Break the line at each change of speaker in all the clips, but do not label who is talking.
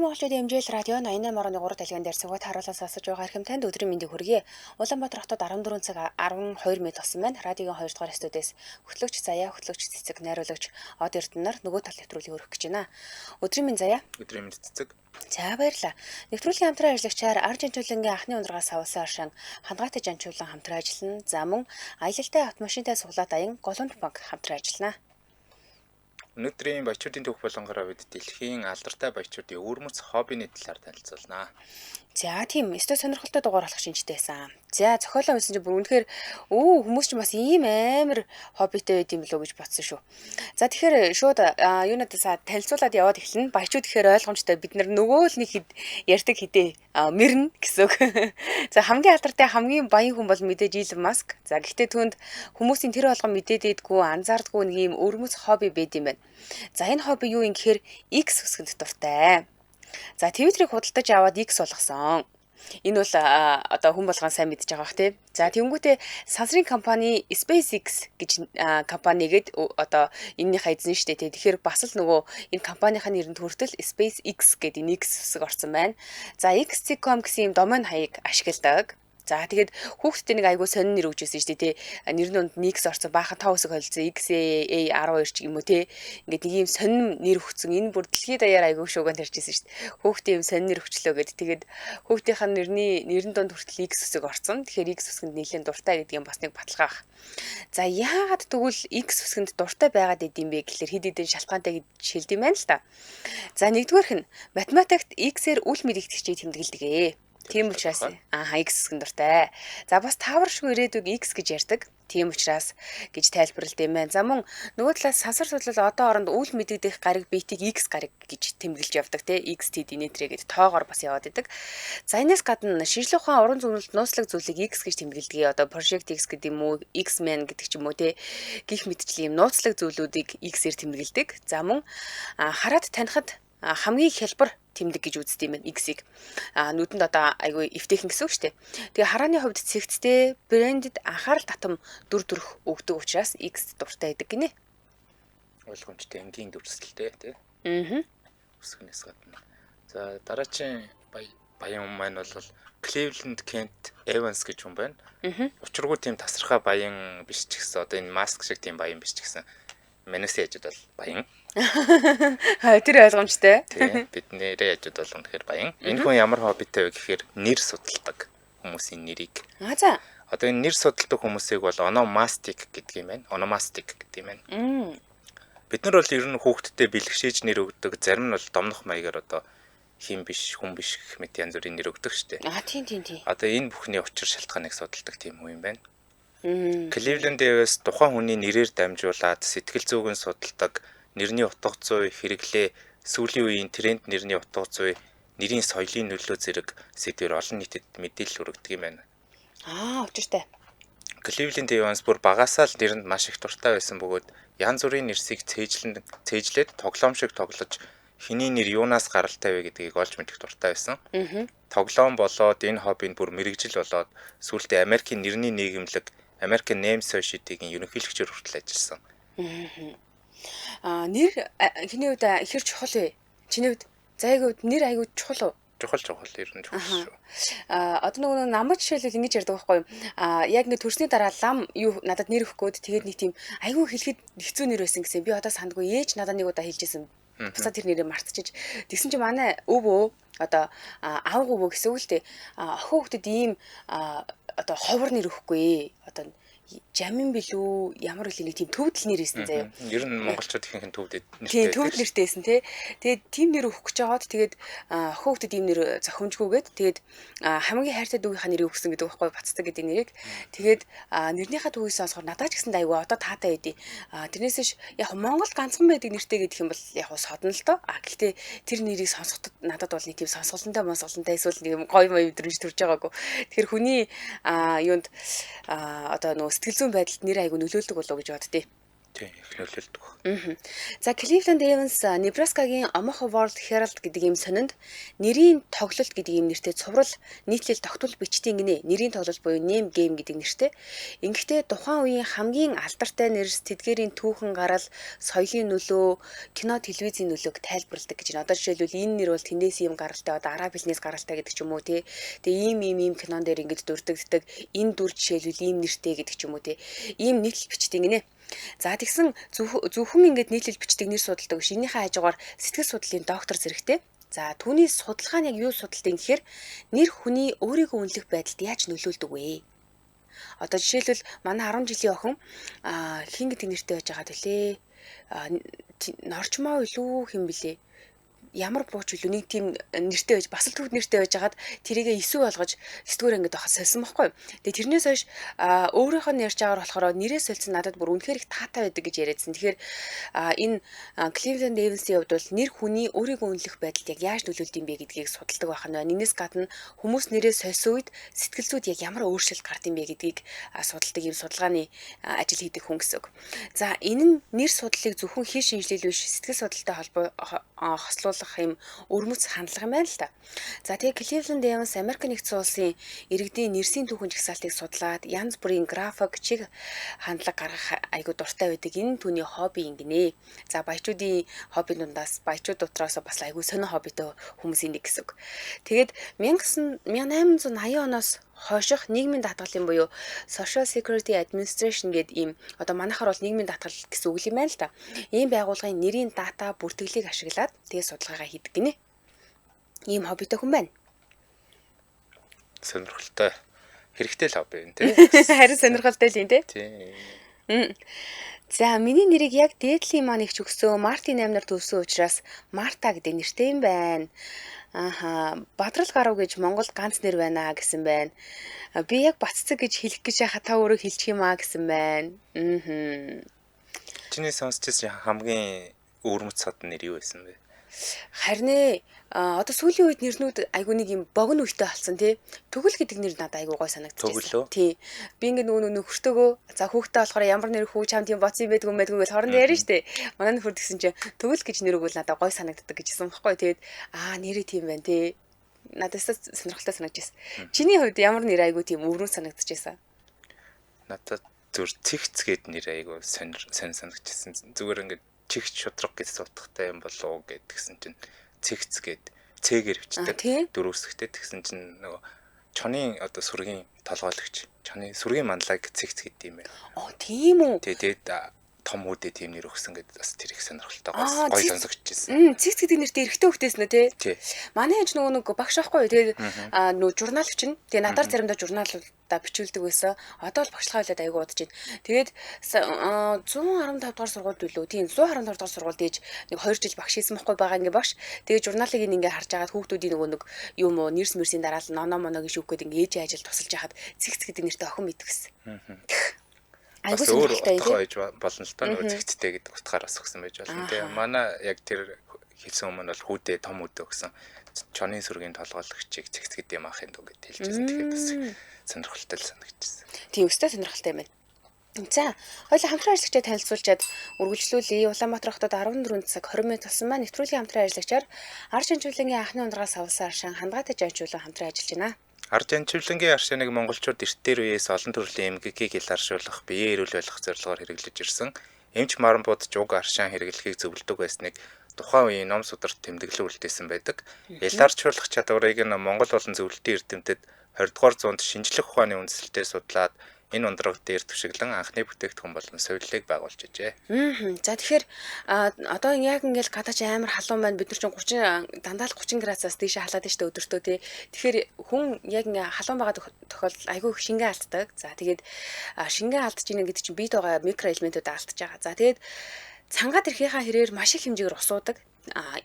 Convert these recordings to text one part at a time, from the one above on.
Монголчуудын хэмжээл радио 88.3 дэлгэн дээр цугт харуулсан сонсож байгаа хэрхэм танд өдрийн мэндийг хүргэе. Улаанбаатар хотод 14 цаг 12 минут болсон байна. Радиогийн 2 дугаар студиэс хөтлөгч Заяа, хөтлөгч Цэцэг, найруулагч Од Эрдэнэр нөгөө тал нэвтрүүлгийг өргөх гэж байна. Өдрийн мэнд Заяа.
Өдрийн мэнд Цэцэг.
За баярлалаа. Нэвтрүүлгийн хамтран ажиллагчаар Ар Жанчуулангийн анхны ундрагаас авсан аршин хандгаатай жанчуулан хамтран ажиллана. За мөн аялалтай автомашинтай суглаад аян Голомт банк хамтран ажиллана.
Өнөөдрийн баячуудын төвх болонгороо бид дэлхийн алдартай баячуудын өвөрмөц хоббины талаар танилцуулнаа.
За тийм өстой сонирхолтой дугаар болох шинжтэй байсан. За зохиолоо унсан чинь бүр үнэхээр хүмүүс ч бас ийм амар хоббитэй байд юм болов уу гэж бодсон шүү. За тэгэхээр шууд юунадасаа танилцуулаад яваад эхэлнэ. Баячууд гэхээр ойлгомжтой бид нар нөгөө л нэг хэд ярьдаг хэдээ мэрнэ гэсэн үг. За хамгийн алдартай хамгийн баян хүн бол мэдээж Илон Маск. За гэхдээ түүнд хүмүүсийн тэр болгон мэдээд идэггүй анзаардаггүй нэг ийм өвөрмөц хобби байд юм байна. За энэ хобби юу юм гэхээр X үсгэнд дуртай. За Twitter-ыг худалдаж аваад X болгосон. Энэ бол одоо хүн болгон сайн мэдж байгаа бах тий. За тэнгуүтээ сансрын компани SpaceX гэж компанигээд одоо энэнийхээ эзэн штэ тий. Тэгэхээр бас л нөгөө энэ компанийн нэрэнд хүртэл SpaceX гэдэг энэ X үсэг орсон байна. За X.com гэсэн юм домен хаяг ашигладаг. За тэгээд хүүхдтэй нэг айгуу сонин нэр өгчээсэн шүү дээ тий. Нэр нь Nix орсон баахан тав үсэг холилсон XA12 ч юм уу тий. Ингээд нэг юм сонин нэр өгсөн. Энэ бүр дэлхийд даяар айгуу шууган тарьжсэн шүү дээ. Хүүхдээ юм сонин нэр өгчлөө гэд. Тэгээд хүүхдийнх нь нэрэн донд хүртэл X үсэг орсон. Тэгэхээр X үсгэнд нэлээд дуртай гэдэг юм бас нэг баталгаа ах. За яагаад тэгвэл X үсгэнд дуртай байгаад идэм бэ гэхэлэр хэд хэдэн шалтгаантай гэж шилдэм байна л та. За нэгдүгээрх нь математикт X-ээр үл мэдэгдэхчийг тэмдэглэдэг. Тийм учраас X үсгэнд дуртай. За бас тааваршгүй ирээдүг X гэж ярьдаг. Тийм учраас гэж тайлбарлалт юм байна. За мөн нөгөө талаас сансар судлал одоо оронд үйл мэдэгдэх гариг биетийг X гариг гэж тэмдэглэж явдаг тий. XT диметрэ гэдэг тоогоор бас яваад идэг. За энэс гадна шинжлэх ухаан уран зөгнөлт нууцлаг зүйлийг X гэж тэмдэглэдэг. Одоо Project X гэдэг юм уу, X-Men гэдэг ч юм уу тий. Гих мэтчлийн юм нууцлаг зүйлүүдийг X-ээр тэмдэглэдэг. За мөн хараад танихад хамгийн хялбар тэмдэг гэж үздэг юм байна X-ийг. Нүдэнд одоо айгүй эвтэйхэн гэсэн үг шүү дээ. Тэгээ харааны хувьд цэгцтэй брендed анхаарал татам дүр төрх өгдөг учраас X дуртай байдаг гинэ.
Ойлгомжтой энгийн дүрслэлтэй тий. Үсгнээс гадна. За дараагийн баян хүн маань бол Cleveland Kent Evans гэж хүн байна. Учиргүй тийм тасархай баян биш ч гэсэн одоо энэ Маск шиг тийм баян биш ч гэсэн Манус яжуд бол баян.
Тэр ойлгомжтой.
Тийм бидний яжуд бол үнэхээр баян. Энэ хүн ямар хоббитэй вэ гэхээр нэр судалдаг хүмүүсийн нэрийг.
За.
Одоо энэ нэр судалдаг хүмүүсийг бол onomastic гэдэг юм байна. Onomastic гэдэг юм байна. Бид нар бол ер нь хүүхдтэй бэлгшээж нэр өгдөг. Зарим нь бол домнох маягаар одоо хин биш, хүн биш гэх мэт янз бүрийн нэр өгдөг штеп.
Тийм.
Одоо энэ бүхний учир шалтгааныг судалдаг тийм хүн юм байна. Cleveland Evans тухайн хүний нэрээр дамжуулаад сэтгэл зүйн судалдаг, нэрний утга зүй, хэрэглээ, сүүлийн үеийн тренд нэрний утга зүй, нэрийн соёлын нөлөө зэрэг сэдвээр олон нийтэд мэдээлэл өргөдөг юм байна.
Учиртай.
Cleveland Evans бүр багасаа л нэрэнд маш их дуртай байсан бөгөөд янз бүрийн нэрсийг цээжлээд тоглоом шиг тоглож хэний нэр юунаас гаралтай вэ гэдгийг олж мэдэх дуртай байсан. Тоглоом болоод энэ хоббинд бүр мэрэгжил болоод сүүлдээ Америкийн нэрний нийгэмлэг American Name Society-гийн ерөнхийлөгчөөр хүртэл ажилласан.
Нэр хэний үед ихэр чухал вэ? Чиний үед зайгийн үед нэр аягүй чухал уу?
Чухал ер нь чухал шүү.
Одоо нөгөө намайг жишээлбэл ингэж ярьдаг байхгүй юу? Яг ингэ төрсний дараа лам юу надад нэр өгөх гээд тэгээд нэг тийм аягүй хэлэхэд хэцүү нэр байсан гэсэн. Би одоо сандгүй ээж надад нэг удаа хэлжсэн. Бусаа тэр нэрээ мартчихж. Тэгсэн чинь манай өвөө одоо аав өвөө гэсэн үг л дээ. Охин хүүхдэд ийм одоо ховор нэр өгөхгүй. Одоо Жамин билүү ямар үл нэг тийм төвдөл нэрээсэн заяа.
Ер нь монголчууд ихэнх нь төвдөд
нэртэй. Тийм төвд нэртэйсэн тий. Тэгээд тим нэр өгөх гэж жагаад тэгээд хүүхдэд ийм нэр зохимжгүйгээд тэгээд хамгийн хайртай дүүгийнхаа нэрийг өгсөн гэдэг байхгүй бацдаг гэдэг нэрийг. Тэгээд нэрнийхээ төвийг сонсохоор надад ч гэсэн айгүй одоо таатай байдیں۔ Тэрнээс ш яг Монгол ганцхан байдаг нэртэй гэдэг юм бол яг содно л доо. Гэхдээ тэр нэрийг сонсоход надад бол нэг тийм сонсголонтой эсвэл нэг гоё өдрөж төрж байгаагүй. Тэгэхээр хүний юунд одоо нөө сэтгэл зүйн байдалд нэр айгүй нөлөөлдөг болов гэж боддتي.
Тийм их нөлөөлдөг.
За Cleveland Evans Nebraska-гийн Omaha World Herald гэдэг ийм сонинд нэрийн тоглолт гэдэг ийм нэртэй цуврал нийтлэл тогтвол бичтийн гинэ. Нэрийн тоглолт буюу name game гэдэг нэртэй. Ингэхдээ тухайн үеийн хамгийн алдартай нэрс тэдгээрийн түүхэн гарал, соёлын нөлөө, кино, телевизийн нөлөөг тайлбарладаг гэж байна. Одоо жишээлбэл энэ нэр бол тэндээс ийм гаралтай, одоо араб хэлнээс гаралтай гэдэг ч юм уу тий. Тэгээ ийм кинон дээр ингэж дурддагддаг. Энэ дүр жишээлбэл ийм нэртэй гэдэг ч юм уу тий. Ийм нийтлэл бичтийн гинэ. За тэгсэн зөвхөн ингэж нийтлэл бичдэг нэр судалдаг шинийхээ хажуугаар сэтгэл судлалын доктор зэрэгтэй. За түүний судалгаа нь яг юу судалдаг юм гэхээр нэр хүний өөрийгөө үнэлэх байдалд яаж нөлөөлдөг вэ? Одоо жишээлбэл манай 10 жилийн охин хин гэдэг нэртэй байж байгаа төлөө. Норчмоо илүү хэм блэ? Ямар бууч үлээ нэг тийм нэртэй байж бас л төвд нэртэй байж хагаад тэрийгээ эсүү болгож сэтгүүр ингээд байхад сольсон байхгүй. Тэгээ тэрнээс хойш өөрийнх нь ярьж байгаагаар болохоор нэрээ сольсон надад бүр үнэхээр их таатай байдаг гэж яриадсан. Тэгэхээр энэ Cleveland Evans-ийн хувьд бол нэр хүний өөрийгөө үнэлэх байдалд яг яаж нөлөөлд юм бэ гэдгийг судалдаг байх нь байна. Энэс гадна хүмүүс нэрээ сольсон үед сэтгэл зүйд яг ямар өөрчлөлт гард юм бэ гэдгийг судалдаг юм судалгааны ажил хийдэг хүн гэсэн үг. За энэ нь нэр судлалыг зөвхөн хий шинжилэл биш сэтгэл судлалтай хослуулах юм өрмөц хандлага юм байна л да. За тэгээ Cleveland Evans Америк нэгдсэн улсын иргэдийн нэрсийн түүхэн жагсаалтыг судлаад янз бүрийн график чиг хандлага гаргах айгуу дуртай байдаг. Энэ түүний хобби юм гинэ. За баячуудын хобби дундаас баячууд дотроос бас айгуу сонио хоббитой хүмүүсийн нэг гэсэн үг. Тэгээд 1880 оноос хойших нийгмийн даатгалын буюу Social Security Administration гэдэг ийм одоо манайхаар бол нийгмийн даатгал гэсэн үг юм байна л да. Ийм байгууллагын нэрийн дата бүртгэлийг ашиглаад тэгээ судалгаагаа хийдэг гинэ. Ийм хоббитой хүн байна.
Сонирхолтой. Хэрэгтэй л хобби юм тий.
Харин сонирхолтой л юм тий.
Тийм.
За миний нэрийг яг дээдлийн маань ихч өгсөн Мартин амнаар төвсөн учраас Марта гэдэг нэртэй юм байна. Бадрал гарав гэж Монгол ганц нэр байна гэсэн байна. Би яг Баццэг гэж хэлэх гэж яхаа та өөрөө хэлчих юм гэсэн байна.
Чиний сонсчихсан хамгийн өвөрмөц сод нэр юу байсан бэ?
Харин одоо сүүлийн үед нэрнүүд айгуу нэг юм богино үедээ болсон тий. Төгөл гэдэг нэр надад айгуу гой санагдчихсэн. Тий. Би ингээд нөгөө нөхөртөөгөө за хүүхдээ болохоор ямар нэр хүү чам тийм боцсон байдгүй гэж хоорондоо ярьж штэ. Манай нөхөр тэгсэн чинь төгөл гэж нэр өгвөл надад гой санагддаг гэжсэн баггүй. Тэгээд нэрээ тийм байна тий. Надад сонирхолтой санагдчихсэн. Чиний хувьд ямар нэр айгуу тийм өвөрмөц санагдчихсан?
Надад зүр цэгц гээд нэр айгуу сонир санагдчихсан. Зүгээр ингээд чихч шудраг гэж суудахтай юм болов уу гэдгсэн чинь цэгц гээд цэгээр хвчдэг дөрөвсгтэй тэгсэн чинь нөгөө чоны одоо сүргийн толгойлогч чоны сүргийн манлайг цэгц гэдэг юм байна. Тийм үү? Тэгээд том үдэ тийм нэр өгсөн гэдээ бас тэр их сонирхолтой гоё сонсогдчихсэн.
Цэгц гэдэг нэртэй эрэгтэй хөвгтэйс нэ тий. Манай ээж нөгөө нэг багш байхгүй. Тэгээд нөгөө журналч нь. Тэгээд надаар заримдаа журналуудаа бичүүлдэг байсан. Одоо бол багшлахаа хэлээд аягүй удаж байна. Тэгээд 115 дугаар сургуульд билүү. Тийм 115 дугаар сургуульд ээж нэг 2 жил багш хийсэн байхгүй байгаа ингээ багш. Тэгээд журналыг ингээ харж агаад хүүхдүүдийн нөгөө нэг юм уу нэрс мэрсийн дараал ноно моногийн шүүх гээд ингээ ээжийн ажил тусалж яхад цэгц гэдэг нэртэй охин мэдгэсэн.
Бас өөр утгатай байж болно л доо нөгөө цэгцтэй гэдэг утгаар бас өгсөн байж болно тийм. Манай яг тэр хэлсэн өмнө бол хүүдээ том үдэ өгсөн. Чоны сүргийн толгойлогчийг цэгц гэдэг юм ахын дүү гэж хэлжсэн. Тэгэхээр бас сонирхолтой л санагдчихсан.
Тийм өстой сонирхолтой юм байна. За, хоёулаа хамтран ажиллагчаа танилцуулчаад үргэлжлүүлье. Улаанбаатар хотод 14 цаг 20 минут болсон маань нэвтрүүлгийн хамтран ажиллагчаар Арш Жанчуулангийн анхны ундраас авсан аршин хандгаатай жанчуулан хамтран ажиллаж байна.
Арш Жанчуулангийн аршиныг монголчууд эртээр үеэс олон төрлийн эмгэгийг иларшуулах, биеэ эрүүл байлгах зорилгоор хэрэглэж ирсэн. Эмч маран будж уг аршин хэрэглэхийг зөвлөдөг байсныг тухайн үеийн ном сударт тэмдэглэн үлдээсэн байдаг. Иларшуулах чадварыг нь Монгол болон зөвлөлтийн эрдэмтэд 20 дугаар зуунд шинжлэх ухааны үндслэлээр судлаад энэ ундраг дээр түшиглэн анхны бүтээгдэхүүн болон сувиллыг байгуулж ижээ.
За тэгэхээр одоо яг ингээл гадаач амар халуун байна. Бид нар чинь 30 дандаа л 30 градусаас дээшээ халаад штэ өдөртөө тий. Тэгэхээр хүн яг ингээ халуун байгаа тохиолдолд айгүй их шингэн алддаг. За тэгээд шингэн алдж ийнэ гэдэг чинь биед байгаа микроэлементүүд алдж байгаа. За тэгээд цангаад ирэхийнхаа хэрээр маш их хэмжээгээр ус уудаг.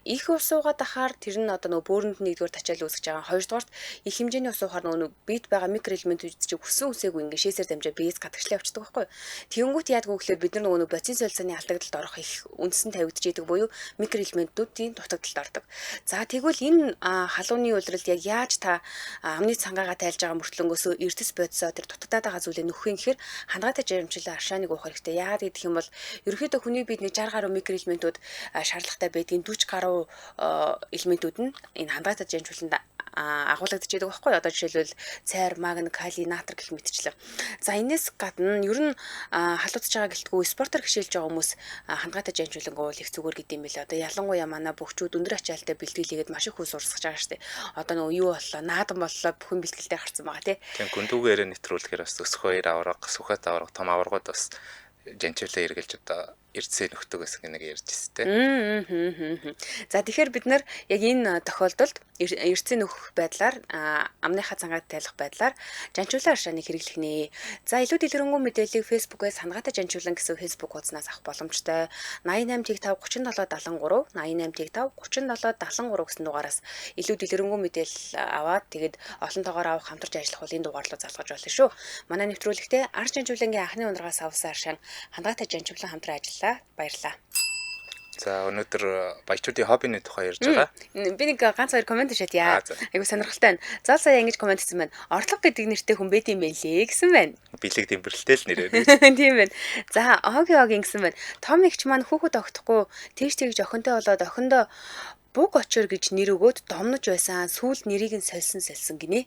их ус суугаад ахаар тэр нь одоо нөгөө бөөрөнд нэгдүгээр тачаал үүсгэж байгаа. Хоёрдугаарт их хэмжээний ус суухаар нөгөө бит байгаа микроэлементүүд чинь хүссэн үсээгүй ингээ шээсээр дамжаа биес гадагшлаа явчихдаг байхгүй. Тэнгүүт яадгүй гэхээр бид нар нөгөө бацин солилцооны алдагдлалд орох их үндсэн тавигдчихийдэг буюу микроэлементүүдийн дутагдалд ордог. За тэгвэл энэ халууны улиралд яг яаж та амны цангаагаа тайлж байгаа мөртлөнгөөсөө эрдэс бодисоо тэр дутагдаад байгаа зүйлээ нөхөх юм гэхээр хангаатай жирамчлал аршааныг уух хэрэгтэй. Яагаад гэх юм бол ерөнхийдөө хүний биед нэг 60 гаруй микроэлементүүд шаардлагатай байдгийн 40 гаруй элементүүд нь энэ хангаатай жирамчлалд агуулгадж байдаг байхгүй. Одоо жишээлбэл цайр, магний, кали, натр гэх мэтчлэн. За энэс гадна ер нь халуудж байгаа гэлтгүй спортоор хичээлж байгаа хүмүүс хангаатай жирамчлалын уул их зүгээр гэдэг юм билээ. Одоо ялангуяа манай бөхчүүд өндөр ачаалтай бэлтгэлийгээд маш их хөөс урсгаж байгаа шүү дээ. Одоо нөгөө юу боллоо, наадам боллоо бүхэн бэлтгэлтэй харцсан байгаа тий.
Тийм гүндүүгээр нэвтрүүлэхээр бас өсөх 2 аварга, сүхэт аварга, том аваргууд бас жанчуулаа эргэлж одоо эрдсээ нөхдөг гэсэн нэг ярьж ирсэн.
За тэгэхээр бид нар яг энэ тохиолдолд эрдсээ нөхөх байдлаар амныхаа цангаад тайлах байдлаар жанчуулаа аршааныг хэрэглэх нэ. За илүү дэлгэрэнгүй мэдээллийг Facebook-ээс хангаатай жанчуулан гэсэн Facebook хуудаснаас авах боломжтой. 88 5 37 73 88 5 37 73 гэсэн дугаараас илүү дэлгэрэнгүй мэдээлэл аваад тэгээд олонтойгоор авах хамтарч ажиллах бол энэ дугаар руу залгаж болно шүү. Манай нэвтрүүлэгтээ арш жанчуулангийн анхны ундрагаас авсан аршаан хангаатай жанчуулан хамтран ажиллаа. Баярлалаа.
За өнөөдөр баячуудын хоббины тухай ярьж байгаа.
Би нэг ганц хоёр комент шатъя. Айгу сонирхолтой байна. Зал сая ингэж комент хийсэн байна. Орлого гэдэг нэртэй хүн байт юм байлээ гэсэн байна.
Бэлэг дэмбэрлэлтэй л нэрээ.
Тийм байна. За огийн гэсэн байна. Том ихч маань хүүхэд огтхгүй тэгж тэгж охинтой болоод охиндоо буг очор гэж нэр өгөөд домнож байсан. Сүүл нэрийг нь сольсон гинэ.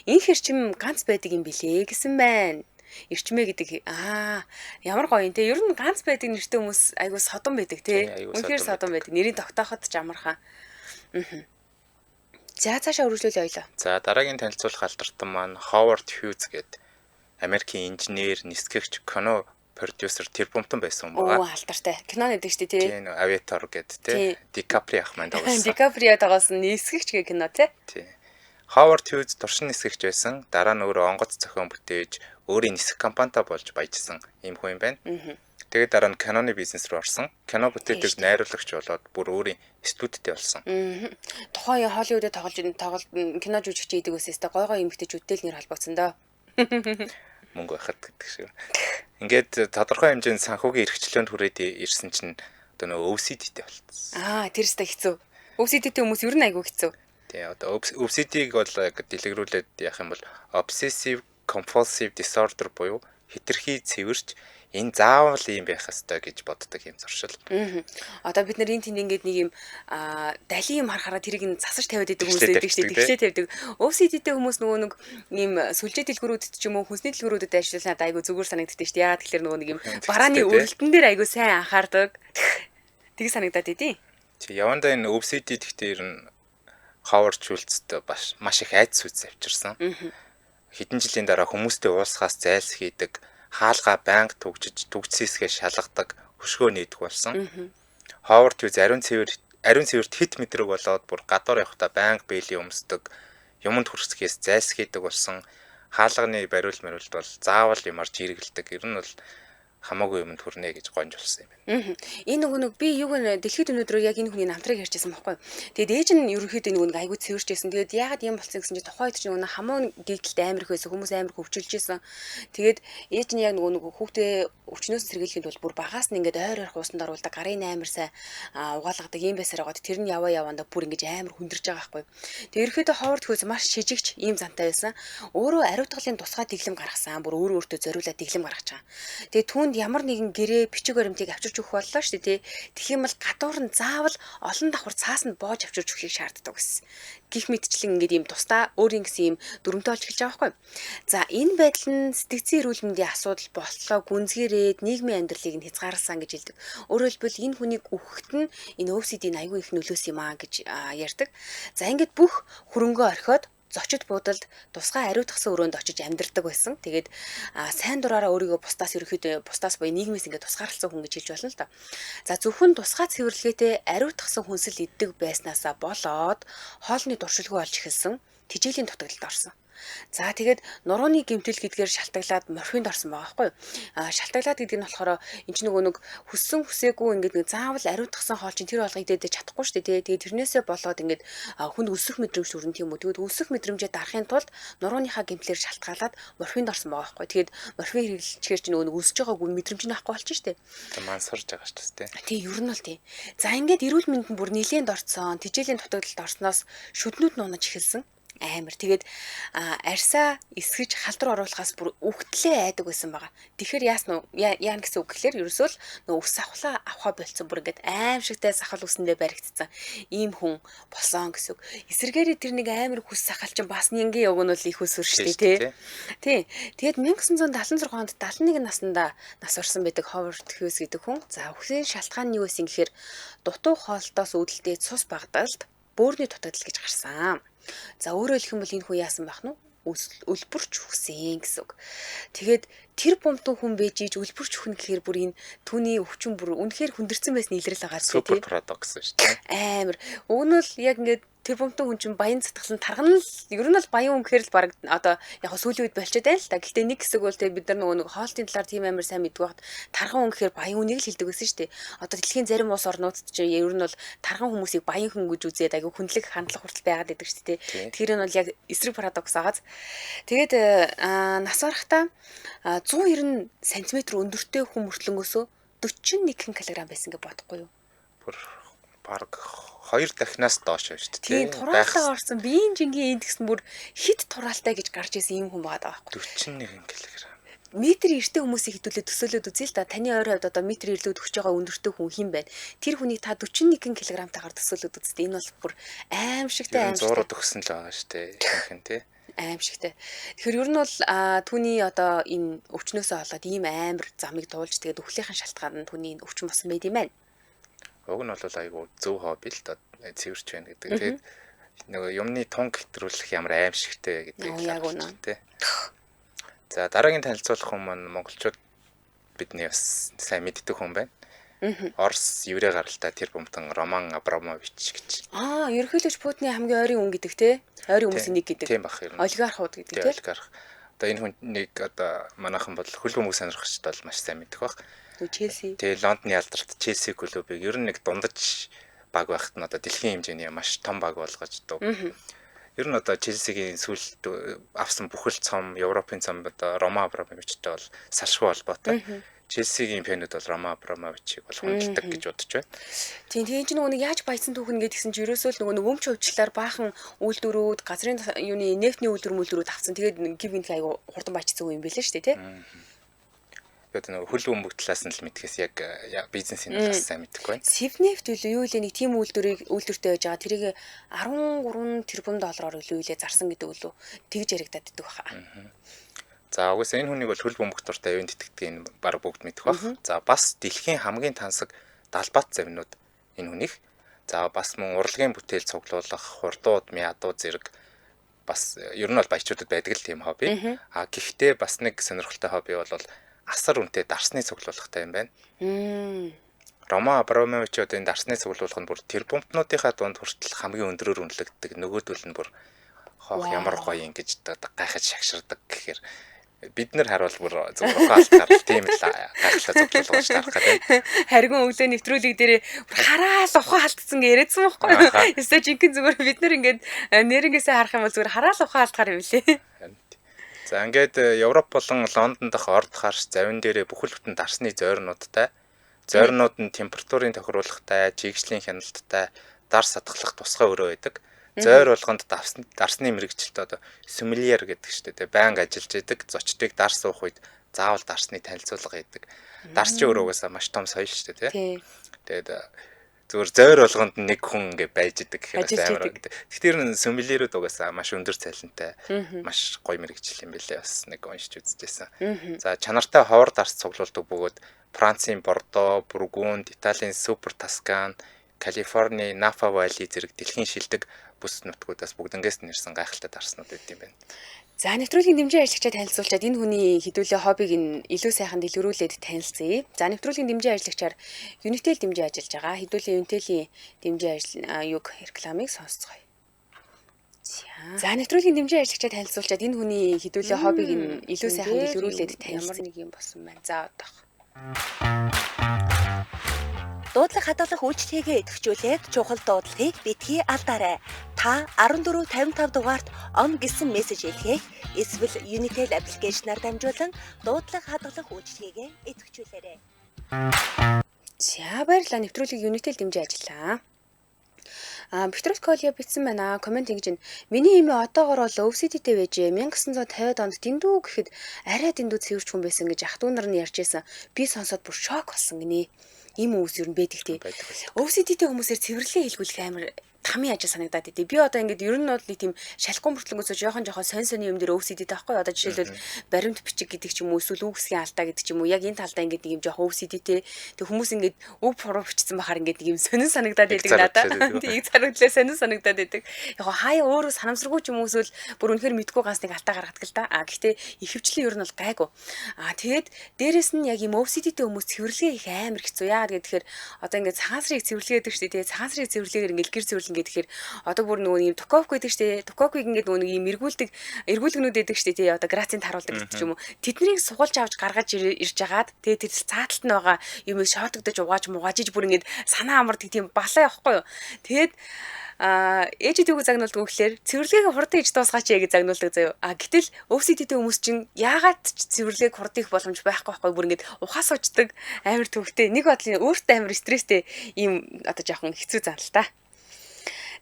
Энэ хэрчим ганц байдаг юм билээ гэсэн байна. Ирчмээ гэдэг ямар гоё юм те. Ер нь ганц байдаг нэртэй хүмүүс айгуу содон байдаг те. Үнэхээр содон байдаг. Нэрийг тогтооход ч амархан. За цаашаа үргэлжлүүлээ ойлоо.
За дараагийн танилцуулах алдартай маань Ховард Хьюз гэдэг Америкийн инженер, нисгэгч, кино продюсер тэр бумтан байсан хүн байгаа.
Алдартай. Кино нэдэг штэ тий.
Тийм Аватар гэдэг те. Дикаприо ах маань тоглосон.
Дикаприо тоглосон нисгэгч гэх кино те.
Тийм. Ховард Хьюз туршин нисгэгч байсан. Дараа нь өөрөө онгоц зохион бүтээж өөрийн нисэх компанитай болж баяжсан юм хүн юм байна. Тэгээд дараа нь киноны бизнес руу орсон. Кино бүтээдэг найруулагч болоод бүр өөрийн студидтэй болсон.
Тухайн Холливуудад тоглолт кино жүжигч идэг үсээстэй гой гой эмэгтэйчүүдтэй л нэр холбогдсон доо.
Мөнгө байхад гэдэг шиг. Ингээд тодорхой хэмжээнд санхүүгийн эрхчлөөнд хүрээд ирсэн чинь одоо нөгөө OCD-тэй болчихсон.
Тэр өстой хэцүү. OCD-тэй хүмүүс ер нь айгүй хэцүү.
Тий, одоо OCD-г бол дэлгэрүүлээд яах юм бол obsessive compulsive disorder буюу хэтэрхий цэвэрч энэ заавал ийм байх ёстой гэж боддог юм зуршил.
Одоо бид нар энэ тэнд ингээд нэг юм далийн юм харахаараа тэрийг нь засаж тавиад идэг хүмүүс байдаг шүү дээ. Тэгшлээ тавьдаг. OCD-тэй хүмүүс нөгөө нэг ийм сүлжээ дэлгүүрүүдэд ч юм уу хүнсний дэлгүүрүүдэд ажилласан айгу зүгээр санагддаг шүү дээ. Яа тэгэхээр нөгөө нэг юм барааны өрөлтөн дээр айгу сайн анхаардаг. Тийг санагдаад идэв.
Чи явандаа энэ OCD гэхдээ ер нь Ховард Шульцтэй маш их айдас үз авчирсан. Хэдэн жилийн дараа хүмүүстэй уулзахаас зайлс хийдэг, хаалгаа байнга түгжсэсгээ шалгадаг, хөшгөө нээдэг болсон. Ховард Хьюз ариун цэвэрт хит мэдрэг болоод бүр гадуур явахдаа байнга бэйлийн өмсдөг, юмд хүрсгээс зайлс хийдэг болсон. Хаалганы бариулт бол заавал юмарч хэрэгэлдэг. Ер нь бол хамаагүй юмд хүрнэ гэж гонж болсон юм байна.
Энэ нэг би юуг нь дэлхийд өнөөдрөө яг энэ хүний намтрыг ярьжсэн байхгүй. Тэгээд ээж нь ерөнхийдөө нэг айгүй цэвэрчсэн. Тэгээд яагаад юм болсон гэсэн чинь тухайд чинь нэг хамаа гэгдэлт амирх байсан. Хүмүүс амир хөвчилжсэн. Тэгээд ээж нь яг нэг хүүхдээ өвчнөөс сэргийлэхэд бол бүр багаас нь ингээд ойр ойрхон уусанд оруулдаг, гарын амир сайн угаалгадаг юм байсараа гоод тэр нь яваандаа бүр ингээд амир хүндэрж байгаа байхгүй. Тэгээд ерөнхийдөө Ховард Хьюз маш шижигч ийм зантай байсан. Өөрөө ариутгалын тусгай дэглэм гаргасан. Бүр өөртөө зориулаад дэглэм гаргаж байгаа. Тэгээд түүнд ямар нэгэн гэрээ бичиг баримтыг авчирч өгөх боллоо шүү дээ тий. Тэгэх юм бол гадуур нь заавал олон давхар цаасанд боож авчирч өгөхийг шаарддаг гэсэн. Гэх мэтчлэн ингээд ийм тусдаа өөрийн гэсэн ийм дүрмтэй болж эхэлж байгаа байхгүй. За энэ байдал нь сэтгцэн эрүүл мэндийн асуудал болтлоо гүнзгийрээд нийгмийн амьдралыг нь хязгаарласан гэж хэлдэг. Өөрөөр хэлбэл энэ хүнийг үхэхэд нь энэ OCD-ийн аюул их нөлөөс юм аа гэж ярьдаг. За ингээд бүх хөрөнгөө орхиод зочид буудалд тусгай ариутгсан өрөөнд очиж амьдардаг байсан. Тэгээд сайн дураараа өөрийгөө бусдаас буюу нийгмээс ингээд тусгаарлсан хүн гэж хэлж болно л да. За зөвхөн тусгай цэвэрлэгээтэй ариутгсан хүнсэл иддэг байснаасаа болоод хоолны дуршилгүй болж эхэлсэн. тэжээлийн дутагдлалд орсон. За тэгээд нурууны гэмтэл гэдгээр шалтгаалаад морфинд орсон байгаа байхгүй юу? Шалтгаалаад гэдэг нь болохоор эн чинь нөгөө нэг хүссэн хүсээгүй ингээд нэг заавал ариутгсан хоол чинь тэр болгыг дээдэж чадахгүй шүү дээ. Тэгээд тэрнээсээ болоод ингээд хүнд өсөх мэдрэмж төрн тийм үү. Тэгээд өсөх мэдрэмжээ дарахын тулд нурууныхаа гэмтлэр шалтгаалаад морфинд орсон байгаа байхгүй юу? Тэгээд морфин хэрэглэчихээр чинь нөгөө нэг өсөж байгаагүй мэдрэмж нь авахгүй болчих шүү дээ.
Мансарж байгаа ч тест.
Тийм ер нь бол тийм. За ингээд эрүүл мэндэнд бүр нэлээд орцсон, тэжээлийн дутагдлалд орсноос шүднүүд нунаж эхэлсэн. Амар. Тэгээд арьсаа эсгэж халдвар оруулахаас бүр үхтлээ айдаг байсан байгаа. Тэгэхээр яана гэсэн үг гэхээр ерөөсөө л нөгөө ус авахлаа авахаа болцсон бүр ингээд аим шигтэй сахал үсэндээ баригдсан. Ийм хүн болсон гэсэн үг. Эсэргээрээ тэр нэг амар хүс сахал чинь бас нингийн уг нь бол их өсөр шүү дээ тий. Тэгээд 1976 онд 71 наснда нас орсон байдаг Ховард Хьюз гэдэг хүн. За үхлийн шалтгаан нь юу байсан гэхээр дутуу хоолтоос үүдэлтэй цус багтаалт бөөрийн дутагдал гэж гарсан. За өөрөөр хэлэх юм бол энэ хүн яасан байх нь үлбэрч үхсэн гэсэн үг. Тэгээд тэр бомтон хүн байж иж үлбэрч үхнэ гэхээр бүр энэ түүний өвчин бүр үнэхээр хүндэрсэн байсан илрэл байгаа шүү
дээ. Супер продакт гэсэн шүү дээ.
Амар. Уг нь бол яг ингээд тэр бомтон хүн чинь баян затгалан таргана л ер нь бол баян хүн гэхээр л баг одоо яг сүүлийн үед болчиход байна л та. Гэхдээ нэг хэсэг бол бид нар нөгөө нэг хоолтын талаар тийм амар сайн мэддэг багт тарган хүн гэхээр баян хүнийг л хэлдэг байсан шүү дээ. Одоо дэлхийн зарим улс орнуудад чинь ер нь бол тарган хүмүүсийг баян хүн гэж үзээд аягүй хүндлэг хандлага хүртэл байгаад байдаг шүү дээ. Тэгэхээр энэ бол яг эсрэг парадокс агааз. Тэгээд нас барахтаа 190 см өндөртэй хүн мөртлөнгөөсөө 41 кг байсан гэж бодохгүй юу?
Бүр баг 2 дахинаас доош шүү дээ.
Тийм тураалтаа орсон биеийн жингийн индекс нь бүр хит тураалтай гэж гарч ирсэн юм хүн байгаа байхгүй.
41 кг.
Метр эртээ хүмүүсийг хэдүүлээ төсөөлөд үзье л да. Таны ойрын хувьд одоо метр эрлүүд өгч байгаа өндөртэй хүн хэн байна? Тэр хүнийг та 41 кг-тайгаар төсөөлөд үзтээ. Энэ бол бүр аимшигтай аимшигтай.
Зураг өгсөн л байгаа шүү дээ. Ихэнх нь тий.
Аимшигтай. Тэгэхээр ер нь бол түүний одоо энэ өвчнөөсөө болоод ийм амар замыг дуулж тэгээд өхлийнхэн шалтгаан нь түүний өвчин болсон байд юм байна.
Уг нь бол айгу зөв хобби л цэвэрч байна гэдэг. Тэгээд нөгөө юмны тунг хэтрүүлэх ямар аимшигтай гэдэг
яг үнэ.
Тий. За дараагийн танилцуулах хүн маань монголчууд бидний бас сайн мэддэг хүн байна. Орос еврей гаралтай тэр бомтон Роман Абрамович гэж.
Ерөнхийлөгч Путины хамгийн ойрын хүн гэдэг те. Ойрын хүмүүсийн нэг гэдэг.
Тийм бах юм.
Олигархууд гэдэг те.
Олигарх. Одоо энэ хүнийг одоо манайхан бол хөл бөмбөг сонирхогчд бол маш сайн мэддэг баг.
Челси.
Тэгээ Лондоны алдарт Челси клубыг ер нь нэг дундаж баг байхад нь одоо дэлхийн хэмжээний маш том баг болгож дөө. Ер нь одоо Челсигийн сүүлд авсан бүхэл цом, Европын цом одоо Рома Абрамовичтай бол салшгүй холбоотой. Челсигийн фэнүүд бол Рома Абрамовичийг бол хүндэлдэг гэж бодож байна.
Тийм тийм ч нөгөө яаж баясан түүхэн гэдгсэн чи ерөөсөө л нөгөө өмч өвчлөлээр баахан үйлдвэрүүд, газрын юуны нефтний үйлдвэрүүд авсан. Тэгээд гив гинт айгу хурдан баяжсан юм байлээ шүү дээ, тий.
Тэгээд нөгөө хөл бөмбөг талаас нь л мэдхээс яг бизнесийн талаас сайн мэдэхгүй байна.
Севнефт юу илээ нэг тийм үйлдвэртэй байж байгаа. Тэрийг 13 тэрбум доллараар илүү илээ зарсан гэдэг үлээ. Тэгж яригадаад иддэг баха.
За угсаа энэ хүнийг бол хөл бөмбөг дуртай өвн тэтгэдэг энэ баг бүгд мэдэх бах. За бас дэлхийн хамгийн тансаг далбаат завинууд энэ хүнийг. За бас мөн урлагийн бүтээл цуглуулах, хурдууд, мядуу зэрэг бас ер нь бол баячуудад байдаг л тийм хобби. Гэхдээ бас нэг сонирхолтой хобби бол асар үнэтэй дарсны цуглуулгатай юм байна. Рома Абрамович одоо энэ дарсны цуглуулга нь бүр тэр бомтнуудынхаа дунд хүртэл хамгийн өндөрөөр үнэлэгддэг. Нөгөөдөл нь бүр хоох ямар гоё ингэж гайхаж шагширдаг гэхээр бид нар харуул бүр зөвхөн хаалтаар тийм л гайхалтай цуглуулгаж тарах гэдэг.
Харин өглөө нэвтрүүлэг дээр хараал ухаан алдсан гэж яриадсан байхгүй юу? Эсвэл жинхэнэ зүгээр бид нар ингээд нэрнгээсээ харах юм бол зүгээр хараал ухаан алдахаар юм лээ.
За ингээд Европ болон Лондон дахь орд харш завин дээрээ бүхэл бүтэн дарсны зойрнуудтай. Зойрнууд нь температурын тохируулгатай, жигшлийн хяналттай, дарс сатгалах тусгай өрөө байдаг. Зойр болгонд дарсны мэрэгчлэлт одоо сомельер гэдэг шүү дээ. Байнга ажиллаж идэг, зочдыг дарс уух үед заавал дарсны танилцуулга хийдэг. Дарсчин өрөөгөөс маш том соёл шүү дээ, тий. Тэгээд зүгээр зойр болгонд нэг хүн ингээ байж идэг гэхээр амар. Тэгэхээр сомельерүүд угаасаа маш өндөр цалинтай, маш гоё мэрэгжил юм билээ бас нэг уншиж үзчихсэн. За чанартай ховор дарс цуглуулдаг бөгөөд Францын Бордо, Бургунд, Италийн Супер Таскан, Калифорни, Напа Вали зэрэг дэлхийн шилдэг бүс нутгуудаас бүгднгээс нэрсэн гайхалтай дарснууд байд юм байна.
За нэвтрүүлгийн дэмжин ажиллагчид танилцуулчаад энэ хүний хэдүүлээ хоббиг нь илүү сайхан дэлгэрүүлээд танилцъя. За нэвтрүүлгийн дэмжин ажиллагчаар Unitel дэмжин ажиллаж байгаа. Хэдүүлээ Unitel-ийн дэмжин ажил юг рекламыг сонсцгоё. За нэвтрүүлгийн дэмжийн ажигчид танилцуулчаад энэ хүний хэдүүлээ хоббиг нь илүү сайхан дэлгэрүүлээд ямар нэг юм болсон байна. За одоо.
Дуудлага хадгалах үйлчлэгээ төвчүүлээд чухал дуудлагыг битгий алдаарай. Та 1455 дугаарт он гэсэн мессеж илгээх эсвэл Unitel аппликейшнаар дамжуулан дуудлага хадгалах үйлчлэгээ идэвхжүүлээрэй.
За баярлалаа, нэвтрүүлгийг Unitel дэмжиж ажиллаа. Виктор Колия бичсэн байна. Комент ингэж байна. Миний эмээ одоогоор бол өвсөдтэй байжээ. 1950 онд дэндүү гэхэд арай дэндүү цэвэрч хүн байсан гэж ах トゥ нар нь ярьж байсан. Би сонсоод бүр шок болсон гинэ. Ийм үс ер нь байдаг тий. өвсөдтэй хүмүүсээр цэвэрлээ хэлгүүлэх амар тамийн ажил санагдаад идэв. Би одоо ингээд ер нь бол нэг тийм шалхуун бүртлэнгөөс жоохон сонь сони юм дээр өвсөдтэй таахгүй. Одоо жишээлбэл баримт бичиг гэдэг ч юм уу эсвэл үгсгийн алдаа гэдэг ч юм уу. Яг энэ талдаа ингээд нэг юм жоохон өвсөдтэй. Тэг хүмүүс ингээд өв форум бичсэн бахаар ингээд нэг юм сонин санагдаад идэг надад. Тийг царагдлаа сонин санагдаад идэг. Яг хаяа өөрөө санамсаргүй ч юм уу эсвэл бүр үнэхээр мэдгүй ганц нэг алдаа гаргадаг л да. Гэхдээ ихэвчлэн ер нь бол гайгүй. Тэгээд дээрэс нь яг юм өвсөдтэй хүмүүс цэвэрлэгээ их амар хэцүү. Яагаад гэхээр одоо ингээд цагаан сарыг цэвэрлэгээдэг шүү дээ. Цагаан сарыг цэвэрлэгээр ингээд гэр цэвэрлэн гэхээр одоо бүр нөгөө юм токовк гэдэг шүү дээ. Токовкийг ингээд нөгөө юм эргүүлгнүүд байдаг шүү дээ. Одоо грацинт харуулдаг гэдэг ч юм уу. Тэднийг сугалж авч гаргаж ирж агаад тэгээд тэр цааталт нь байгаа юм шоотогдож угааж мугаажиж бүр ингээд санаа амардаг тийм балаа явахгүй юу. Тэгээд ээжид үгүй загнуулдаг гэхлээр цэвэрлэгийг хурдан иж дуусгаач гэж загнуулдаг заяа. Гэтэл өвсөдтэй хүмүүс чинь яагаад ч цэвэрлэгийг хурдан их боломж байхгүй байхгүй бүр ингээд ухаас уучдаг амар төвхтэй. Нэг бодлын өөртөө амар стресстэй ийм одоо жоохон хэцүү зан л та.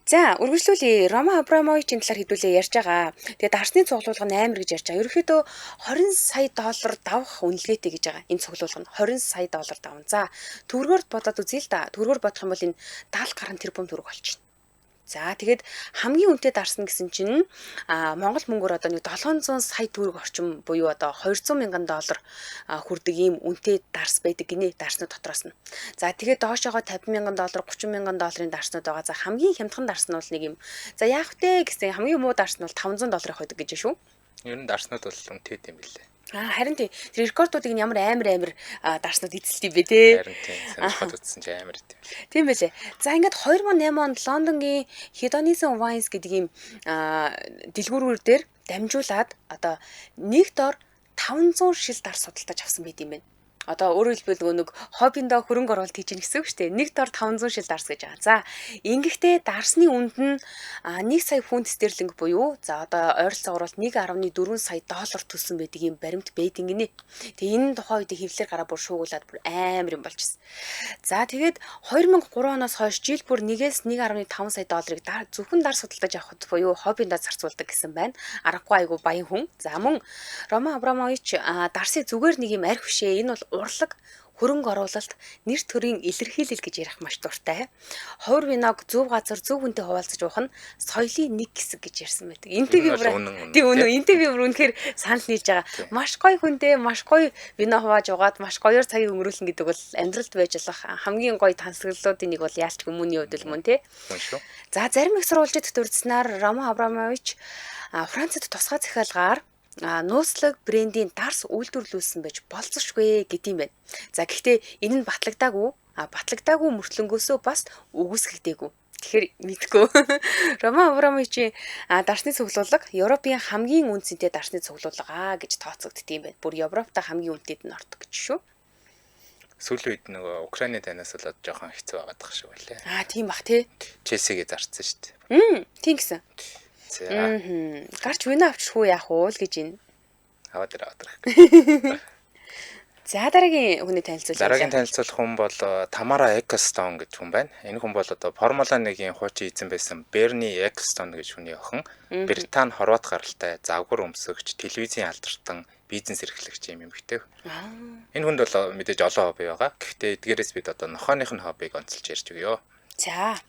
За үргэлжлүүлээ. Рома Абрамовичийн талаар хэдүүлээ ярьж байгаа. Тэгээд дарсны цуглуулга нь амар гэж ярьж байгаа. Ерөнхийдөө $20 сая давах үнэлгээтэй гэж байгаа. Энэ цуглуулга нь $20 сая давна. За төгрөгөөр бодоод үзье л да. Төгрөгөөр бодох юм бол энэ 70 гаруй тэрбум төгрөг болчихно. За тэгээд хамгийн үнэтэй дарсна гэсэн чинь Монгол мөнгөөр одоо нэг 700 сая төгрөг орчим буюу одоо $200 мянган хүрдэг ийм үнэтэй дарс байдаг гинэ дарснууд дотроос нь. За тэгээд доошоогоо $50 мянган, $30 мянган дарснууд байгаа. За хамгийн хямдхан дарс нь бол нэг юм. За яах вэ гэсэн хамгийн муу дарс нь бол $500 байдаг гэж шүү.
Ер нь дарснууд бол үнэтэй юм билээ.
Харин тийм рекордуудыг нь ямар амар дарснууд эзэлт юм бэ те.
Харин тийм сонирхоод үзсэн чи амар тийм.
Тийм байлээ. За ингээд 2008 онд Лондонгийн Hedonism Wines гэдэг ийм дэлгүүрүүр дээр дамжуулаад одоо нэг дор 500 шил дарс судалдаж авсан байт юм байна. Одоо өөрөөр хэлбэл нэг хоббиндоо хөрөнгө оруулалт хийж гин гэсэн үг шүү дээ. Нэг дор 500 шил дарс гэж байгаа. За ингэхдээ дарсны үнд нь 1 сая фунт стерлинг буюу за одоо ойролцоогоор бол $1.4 сая төлсөн байдаг юм баримт байдаг гинэ. Тэгээ энэ тухайн үед хэвлэлээр гараа бүр шуугуулад бүр амар юм болчихсон. За тэгээд 2003 оноос хойш жил бүр 1-ээс $1.5 сая зөвхөн дарс судалдаж авахд буюу хоббиндоо зарцуулдаг гэсэн байна. Аргагүй айгу баян хүн. За мөн Рома Абрамович дарсыг зүгээр нэг юм арх бишээ. Энэ бол урлаг хөрөнгө оруулалт нэр төрийн илэрхийлэл гэж ярих маш дуртай. Ховор виног зөв газар зөв хүнтэй хуваалцаж уух нь соёлын нэг хэсэг гэж ярьсан байдаг. Энтэй би бүр үнэхээр санал нийлж байгаа. Маш гоё хүнтэй маш гоё вино хувааж угаад маш гоёор цагийг өнгөрүүлнэ гэдэг бол амьдралд байж болох хамгийн гоё тансаглалуудын нэг бол яалч хүмүүний хувьд л мөн тий. За зарим их сурвалжид төрснаар Рома Абрамович Францад тусгай захиалгаар нууцлаг брендийн дарс үйлдвэрлүүлсэн байж болцсошгүй гэдэм байна. За гэхдээ энэ нь батлагдаагүй мөртлөнгөөсөө бас үгүйсгэгдээгүй. Тэгэхээр мэдгүй. Рома Абрамовичийн дарсны цуглуулга Европын хамгийн үнэтэй дарсны цуглуулга гэж тооцогддөг юм байна. Бүр Европтой хамгийн үнэтэд нь ордог гэж шүү.
Сүүлийн үед нөгөө Украины танаас болоод жоохон хэцүү байгаад байгаа шүү байлээ.
Тийм бах тий.
Челсигээ зарцсан шүү дээ.
Тийм гэсэн. Гарч вино авчихгүй яах вэ гэж байна.
Аваад.
За дараагийн хүний танилцуулах.
Дараагийн танилцуулах хүн бол Тамара Экстон гэж хүн байна. Энэ хүн бол одоо Формула 1-ийн хуучин эзэн байсан Берни Экстон гэж хүний охин. Британи Хорват гаралтай загвар өмсөгч, телевизийн алдартай бизнес эрхлэгч юм эмэгтэй. Энэ хүнд бол мэдээж олон хобби байгаа. Гэхдээ эдгээрээс бид одоо нохооных нь хоббиг онцолж ярьж өгье.
За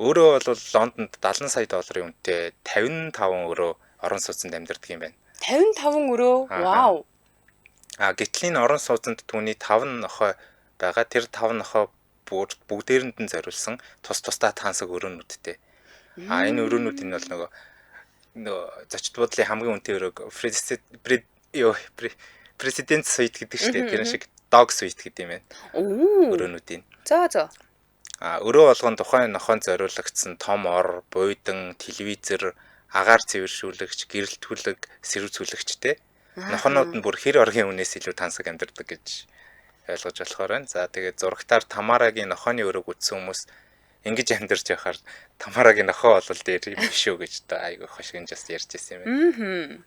өөрөө бол Лондонд $70 сая үнэтэй 55 өрөө орон сууцнд амьдардаг юм байна.
55 өрөө. Вау.
Гэтэл энэ орон сууцнд түүний 5 нохой байгаа. Тэр 5 нохой бүгдээрэнд нь зориулсан тусдаа тансаг өрөөнүүдтэй. Энэ өрөөнүүд нь бол нөгөө зочд буудлын хамгийн үнэтэй өрөөг президент суит гэдэг шүү дээ. Тэр шиг dog suite гэдэг юм байна. Өрөөнүүдийн.
За.
Өрөө болгон тухайн нохоонд зориулагдсан том ор, буйдан, телевизэр, агаар цэвэршүүлэгч, гэрэлтгүүлэг, сэрүүцүүлэгчтэй. Нохонууд нь бүр хэр оргийн үнээс илүү тансаг амьдардаг гэж ойлгож болохоор байна. За тэгээд зурагтаар Тамарагийн нохооны өрөөг үзсэн хүмүүс ингэж амьдарч явахаар Тамарагийн нохоо бол дээр юм биш үү гэж айгүй хошигнжаас ярьж ирсэн юм байна.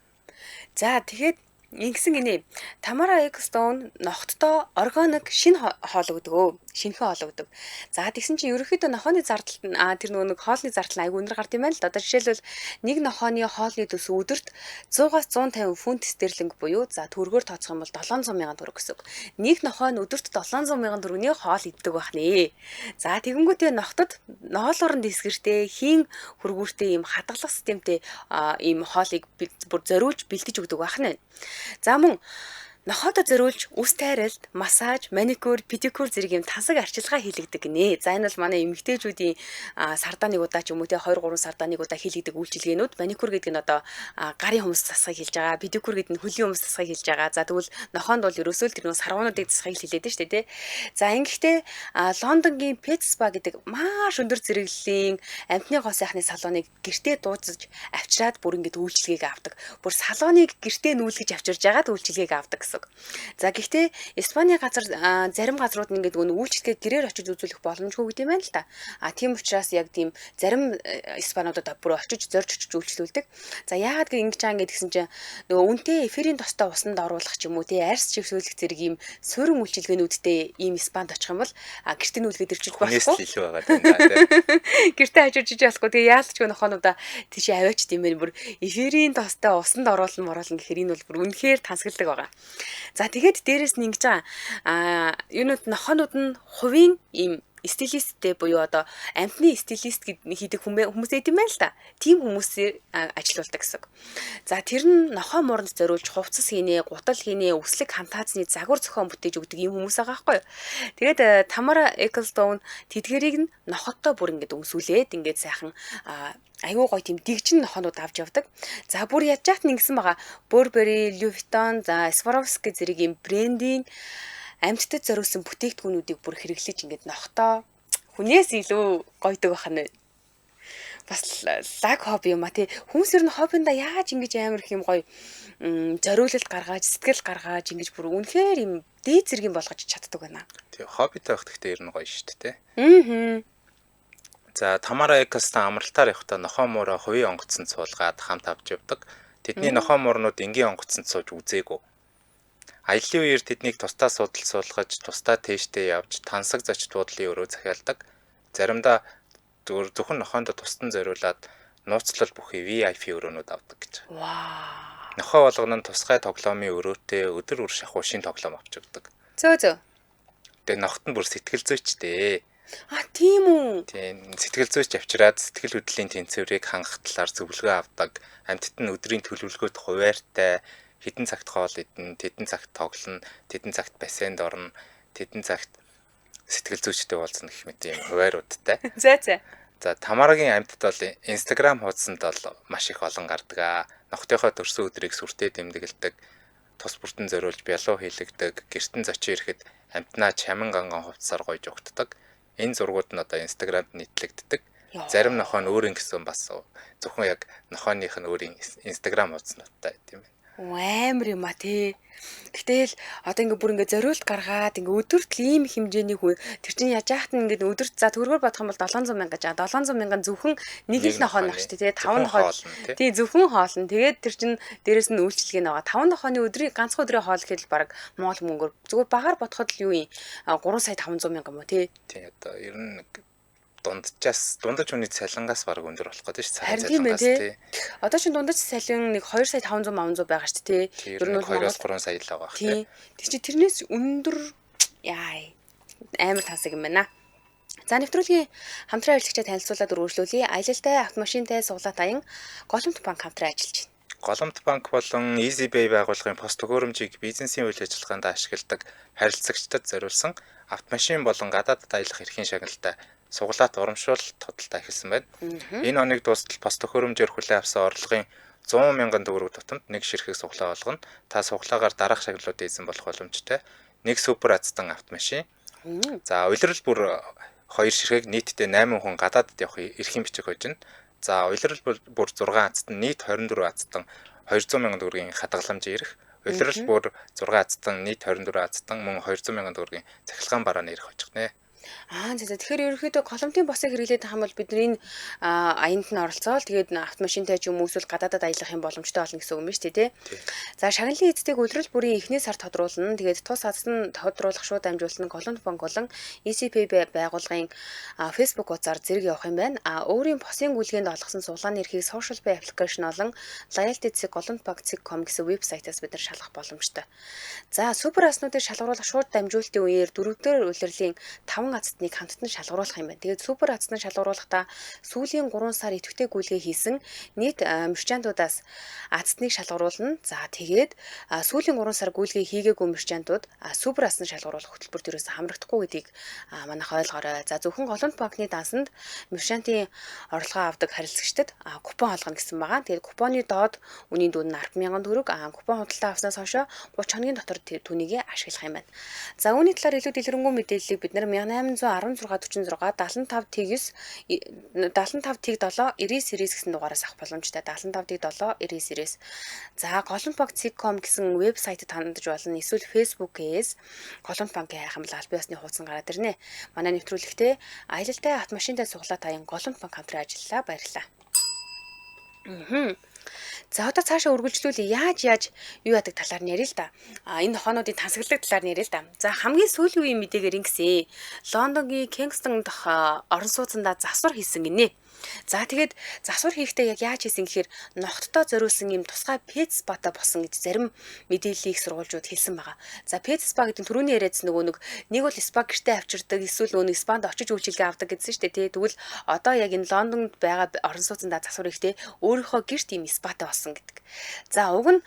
За тэгээд ингэсэн гинэ. Тамара Экстон ногттой органик шинэ хоол өгдөг. Шинэхэн хоол өгдөг. За тэгсэн чинь ерөнхийдөө нохооны зардал нь тэр нэг хоолны зардал нь айгүй өндөр гард юм байна л да. Одоо жишээлбэл нэг нохооны хоолны төс өдөрт 100-аас 150 фунт стерлинг буюу за төгрөгөөр тооцох юм бол 700 мянган төгрөг гэсэн үг. Нэг нохоо нь өдөрт 700 мянган төгрөгийн хоол иддэг байх нэ. За тэгэнгүүтээ ногтод ноолуурын дэсгэртэй хийн хөргүүртэй ийм хадгалах системтэй ийм хоолыг бүр зориулж бэлдэж өгдөг байх нь. За мөн нохоодо зориулж үс тайралт, массаж, маникюр, педикюр зэрэг юм тансаг арчилгаа хийлэгдэг гинэ. За энэ бол манай эмэгтэйчүүдийн сардаа нэг удаа ч юм уу те 2 3 сардаа нэг удаа хийлэгдэг үйлчилгээнүүд. Маникюр гэдэг нь одоо гарын хүмүүс засахыг хэлж байгаа. Педикюр гэдэг нь хөлийн хүмүүс засахыг хэлж байгаа. За тэгвэл нохоонд бол ерөөсөө л тэр нөө сарвуунуудыг засахыг хэлээд шүү дээ те. За ингэхдээ Лондонгийн Pet Spa гэдэг маш өндөр зэрэглэлийн амтны гоо сайхны салоныг гэртээ дуудаж авчираад бүр ингэж үйлчилгээг авдаг. Бүр салоныг гэртээ нүүлгэж авчирж ягаад үйлчилгээг авдаг. За гэхдээ Испаний газар зарим газрууд нь ингээд үйлчлэгээ гэрээр очиж үзүүлэх боломжгүй гэдэг юм байна л да. Тийм учраас яг тийм зарим Испаниудад бүр очиж зорж үйлчлүүлдэг. За яагаад ингэ чаан гэдгсэн чинь нөгөө үнтэй эфирийн тостой усанд оруулах ч юм уу тий арьс чивсүүлэх зэрэг ийм суурин үйлчлэгээнүүдтэй ийм Испанд очих юм бол гэртээ нүүлгээд ирчих байхгүй.
Нийслэл илүү байгаа юм да.
Гэртээ хажиж болохгүй. Тэгээ яалтчгүй нохоонуудаа тийш аваач тийм байх бүр эфирийн тостой усанд оруулна гэхээр энэ бол бүр үнэхээр тансагладаг байгаа. За тэгээд дээрэс нь ингэж байгаа юунууд нохоонууд нь хувийн ийм стилисттэй буюу одоо амтны стилист хийдэг хүмүүс эд юм байна л да. Тим хүмүүсээр ажиллаулдаг гэсэн. За тэр нь нохоо мууранд зориулж хувцас хийнэ, гутал хийнэ, өслөг хамтаацны загвар зохион бүтээж өгдөг юм хүмүүс байгаа байхгүй юу. Тэгээд Тамара Экстон тэдгэрийг нь нохоттой бүр ингэж өмсүүлээд ингэж сайхан аюу гой тийм дэгжин нохоонууд авч явдаг. За бүр яаж яахт ингэсэн байгаа. Burberry, Louis Vuitton, за Swarovski зэрэг юм брендийн амьтдад зориулсан бүтээгдэхүүнүүдийг бүр хэрэглэж ингээд нохтоо хүнээс илүү гойдог байх нь. Бас лаг хобби юм а тий. Хүмүүс ер нь хоббинда яаж ингэж амар их юм гоё зориулалт гаргаж, сэтгэл гаргаж ингэж бүр үнэхээр юм дээд зэргийн болгож чаддаг байна.
Тий хоббитой байх гэхдээ ер нь гоё шүү дээ
Аа.
тий. За Тамара Экстон амралтаар явахдаа нохоо муураа хувийн онгоцонд суулгаад хамт авч явдаг. Тэдний нохоо муурнууд энгийн онгоцонд сууж үзээгүй. Аяллаа үеэр тэднийг тусдаа судал суулгаж, тусдаа тээштэй явж, тансаг зоч дуудлын өрөө захиалдаг. Заримдаа зөвхөн нохоонд тусдан зориулаад нууцлал бүхий VIP өрөөнүүд авдаг гэж.
Вау.
Нохоо болгоно нь тусгай тоглоомын өрөөтэй өдөр бүр шахуу шин тоглоом авч явдаг.
Зөө.
Тэгээ нохот нь бүр сэтгэл зүйчтэй.
Тийм үү.
Тийм сэтгэл зүйч авчираад сэтгэл хөдлөлийн тэнцвэрийг хангах талаар зөвлөгөө авдаг. Амьтад нь өдрийн төлөвлөгөөт хуваартай хэдэн цагт хоол идэн, хэдэн цагт тоглоно, хэдэн цагт бассейнд орно, хэдэн цагт сэтгэл зүйчтэй уулзна гэх мэт юм хувааруудтай.
За.
За Тамарагийн амьтад бол Instagram хуудсанд бол маш их олон гардаг. Нохтойхоо төрсөн өдрийг сүртэй тэмдэглэдэг, тус бүртэн зориулж бялуу хийлэгдэг, гэртэн зочин ирэхэд амьтнаа чамин ганган хувцсаар гойж өгдөг. Энэ зургууд нь одоо Instagram-д нийтлэгддэг. Зарим нохоо нь өөрийн гэсэн бас зөвхөн яг нохооных нь өөрийн Instagram хуудснуудтай тийм байна.
Амар юм а тий. Гэтэл одоо ингээ бүр ингээ зориулт гаргаад ингээ өдөрт ийм хэмжээний хүн тэр чинь яаж яахт нь ингээ өдөрт за төгрөгөөр бодох юм бол 700 мянга гэж 700 мянган зөвхөн нэг их нохоо нах штэ тий 5 нохоо тий зөвхөн хоолно. Тэгээд тэр чинь дээрэс нь үйлчлэг нэг 5 нохооны өдрийн ганцхан өдрийн хоол гэхэд баг Монгол мөнгөөр зүгээр багаар бодоход л юу юм 3 сая 500 мянга юм уу тий.
Тий одоо ер нь дундаж хүний цалингаас баг өндөр болох гэдэг шүү.
Харин тийм ээ тий. Одоо чинь дундаж цалин нэг 2 сая 500 байгаа шүү дээ тий.
Ер нь 2-3 сая л байгаа
тий. Тэг чи тэрнээс өндөр амар тансаг юм байна. За нэвтрүүлгийн хамтран ажиллагчаа танилцуулаад үргэлжлүүлье. Аялалтай, автомашинтай, суглаат аян Голомт банк хамтран ажиллаж байна.
Голомт банк болон EasyBay байгууллагын пост төхөөрөмжийг бизнесийн үйл ажиллагаанд ашигладаг харилцагчдад зориулсан автомашин болон гадаадд аялах эрхийн шагналтай суглаат урамшуулалт тодтолтой эхэлсэн байна. Энэ оныг дуустал пост төхөөрөмжөөр хүлээн авсан орлогын 100 мянган төгрөг тутамд нэг ширхэг суглаа болгоно. Та суглаагаар дараах шагналууд эзэн болох боломжтой. Нэг супер азтан автомашин. За улирал бүр 2 ширхэг нийтдээ 8 хүн гадаадд явах эрхийн бичиг хожино. За улирал бүр 6 азтан нийт 24 азтан 200 сая төгрөгийн хадгаламж ирэх. Улирал бүр 6 азтан нийт 24 азтан мөн 200 сая төгрөгийн цахилгаан барааны ирэх болж байна.
За тэгэхээр ерөнхийдөө коломтын босыг хэрэглээд байгаа юм бол бидний аянд нь оролцоол тэгээд автомашинтай ч юм уу эсвэл гадаадад аялах юм боломжтой болно гэсэн үг юм шүү дээ, тий. За шагналын эцэстийг улирал бүрийн эхний сар тодруулна. Тэгээд тус аздан тодруулах шууд амжуулсан Коломт банк болон ECP байгууллагын Facebook хуудасаар зэрэг явах юм байна. Өөрийн босын гүйлгээнд олгосон суглааны эрхийг Social Pay application болон loyalty.colomtbank.com гэсэн вебсайтаас бид нар шалгах боломжтой. За супер аснуудыг шалгаруулах шууд дамжуулалтын үеэр дөрөвдүгээр улирлын 5 азтныг хамтдан шалгаруулах юм байна. Тэгээд супер азныг шалгаруулахдаа сүүлийн 3 сар идэвхтэй гүйлгээ хийсэн нийт мөрчантуудаас азныг шалгаруулна. За тэгээд сүүлийн 3 сар гүйлгээ хийгээгүй мөрчантууд супер азныг шалгаруулах хөтөлбөрт ерөөсө хамрагдахгүй гэдгийг манайх ойлгоорой. За зөвхөн Коломт банкны дансанд мөрчантын орлогоо авдаг харилцагчдад купон олгоно гэсэн байгаа. Тэгээд купоны доод үнийн дүн нь 10,000 төгрөг, купон худалдаа авснаас хойш 30 хоногийн дотор түүнийг ашиглах юм байна. За үүний талаар илүү дэлгэрэнгүй мэдээллийг бид нар 1816 46 75 75 7 99 гэсэн дугаараас авах боломжтой. 75 7 99. За Коломт банк Цэг.com гэсэн вебсайтад хандаж болно. Эсвэл Facebook-ээс Коломт банкын хайх юм бол аль биесны хуудас гараад ирнэ. Манай нэвтрүүлэгтээ аялалтай автомашинтай суглаат аян Коломт банк хамтран ажиллалаа. Баярлалаа. За одоо цаашаа үргэлжлүүлээ. Яаж юу яадаг талаар нэрээ л да. Энэ нохоонуудын тансаглалт талаар нэрээ л да. За хамгийн сүүлийн үеийн мэдээгээр ингэсэн. Лондонгийн Kingston дахь орон сууцндаа засвар хийсэн гинэ. За тэгээд засвар хийхдээ яг яаж хийсэн гэхээр ногттой зориулсан юм тусгай пет спата болсон гэж зарим мэдээллийг сургуульчууд хэлсэн байгаа. За пет спа гэдэг нь түрүүний яриадсан нэг бол спа гэртээ авчирдаг, эсвэл нөгөө спанд очиж үйлчилгээ авдаг гэсэн шүү дээ. Тэгвэл одоо яг энэ Лондонд байгаа орон сууцндаа засвар хийхдээ өөрийнхөө гэрт ийм спатай болсон гэдэг. За уг нь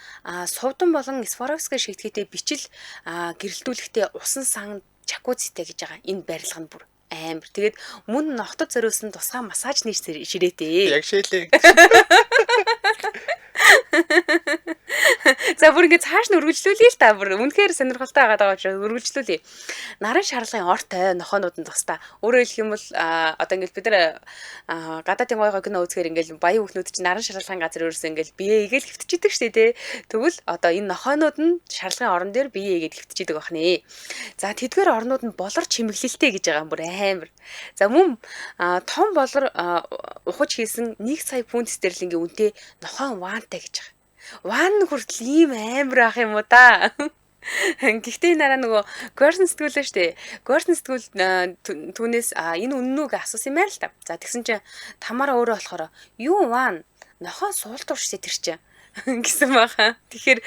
сувдан болон Сваровски шигтгэхдээ бичил гэрэлтүүлэхдээ усан сан чакуцтэй гэж байгаа. Энэ барилга нь бүр амар. Тэгээд мөн ногтод зориулсан тусгай массажны ширээтэй.
Яг шилээ.
За бүр ингэ цааш нь үргэлжлүүлээ л та. Бүр үнэхээр сонирхолтой байгаад байгаа учраас үргэлжлүүлээ. Наран шарлагын ортой нохоонууд нь тустай. Өөрөөр хэлэх юм бол одоо ингэ бид нар гадаадын гой кино үзэхээр ингэ баян хүүхнүүд чинь наран шарлагын газар өрөөсөө ингэ бие игээл хөвтчихдэг шүү дээ. Тэгвэл одоо энэ нохоонууд нь шарлагын орон дээр бие игээд хөвтчихдэг бахнэ. За тэдгээр орнууд нь болор чимэглэлтэй гэж байгаа юм бүр амар. За мөн том болор ухаж хийсэн 1 сая фунт стерлингийн үнэтэй нохоон ваантай гэж байгаа. Ван хүртэл ийм амар ах юм уу та. Гэхдээ энэ дараа нөгөө Горсон сэтгүүлээ штэ. Горсон сэтгүүл түүнээс энэ үнэн үг асуусан юм байна л та. За тэгсэн чинь тамаараа өөрөө болохоор юу ван нохоо суултуур штэ тэр чинь гэсэн баха. Тэгэхээр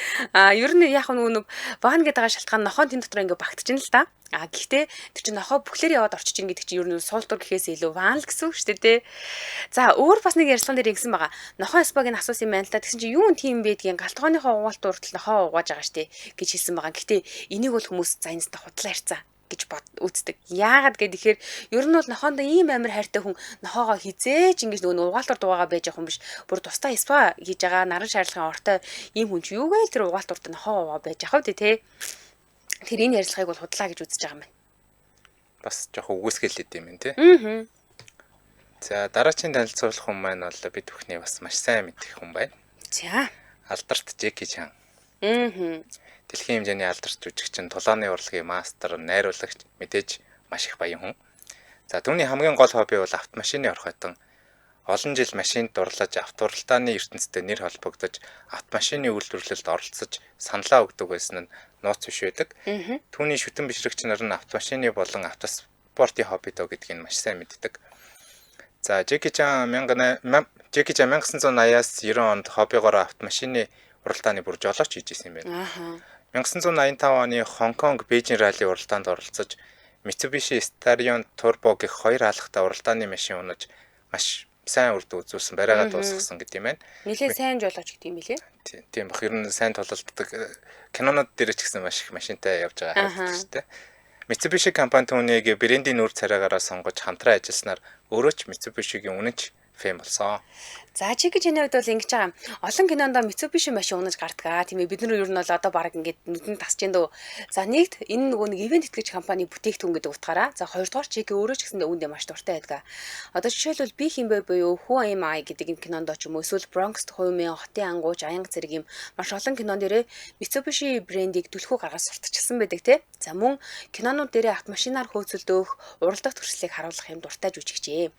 ер нь яг нэг ван гэдэг шалтгаан нохоон тэн дотор ингээ багтчихна л та. Гэхдээ тэр чинь нохоо бүхлээр яваад орчиж ин гэдэг чинь ер нь суултуур гэхээс илүү ван л гэсэн үг шүү дээ. За өөр бас нэг ярьцлаган дээр ингэсэн байгаа. Нохоо спагийн асуусан юм байна л та. Тэгсэн чинь юу тийм байдгийг галтгооныхоо угаалтын уртл нохоо угааж байгаа штэ гэж хэлсэн байгаа. Гэхдээ энийг бол хүмүүс за энэстэй худлаа ярьцаа гэж үздэг. Яагаад гэхээр ер нь бол нохоондоо ийм амар хайртай хүн нохоогоо хизээч ингэж нөгөө угаалтур дуугаа байж байгаа хүн биш. Бүр тусдаа спа хийж байгаа наран шаарлагын ортой ийм хүн ч юугээл тэр угаалтурт нохоо угаа байж байгаа үү те. Тэр энэ ярилцлагыг бол худлаа гэж үзэж байгаа юм байна.
Бас жоохон үгүйсгэлээд юм тий. За дараагийн танилцуулах хүн маань бол бид бүхний бас маш сайн мэдэх хүн байна.
За
Алдарт Жеки Чан. Дэлхийн хэмжээний алдарт жүжигчин, тулааны урлагийн мастер, найруулагч, мэдээж маш их баян хүн. За түүний хамгийн гол хобби бол автомашины орхиотон. Олон жил машинд дурлаж, автуралдааны ертөнцтэй нэр холбогдож, автомашины үйлдвэрлэлд оролцож, саналаа өгдөг байсан нь нууц биш байдаг. Түүний шүтэн бишрэгч нар нь автомашины болон автоспортын хобби доо гэдгийг маш сайн мэддэг. За Жеки Чан 1980-аас 90 онд хоббигоор автомашины уралдааны бүр жолооч хийж исэн юм байна. 1985 оны Хонконг Бээжин ралли уралдаанд оролцож, Mitsubishi Starion Turbo гэх хоёр хаалгатай уралдааны машин унаж маш сайн үрд үзүүлсэн барайгаа дуусгасан гэдэг юм байна.
Нилээ сайн жолооч гэдэг юм билээ.
Тийм бах ер нь сайн тололддог кинонууд дээр ч гэсэн маш их машинтай явж байгаа харагддаг шүү дээ. Mitsubishi компани түүнийг брендийн нүүр царайгаараа сонгож хамтран ажилласнаар өөрөө ч Mitsubishi-гийн үнэнч фэм болсон.
За чи гэж энэ үед бол ингэж байгаа. Олон кинонд Mitsubishi машин унаж гардаг. Тийм ээ бид нар ер нь бол одоо баг ингээд нүдэнд тасч энэ дөө. За нэгт энэ нөгөө нэг ивент итгэж компани бүтээгдэхүүн гэдэг утгаараа. За хоёрдугаар чиг өөрөө ч гэсэн үүндээ маш дуртай байдаг. Одоо жишээлбэл би хинбэ буюу Who Am I гэдэг энэ кинонд ч юм уу эсвэл Bronx хувийн хотын ангууч аянга зэрэг юм маш олон кинон дээрээ Mitsubishi брендийг түлхүү гаргаж сурталчилсан байдаг тий. За мөн кинонууд дээрээ автомашинаар хөөцөлдөх, уралдах төрслийг харуулах юм дуртай жүжигчээ.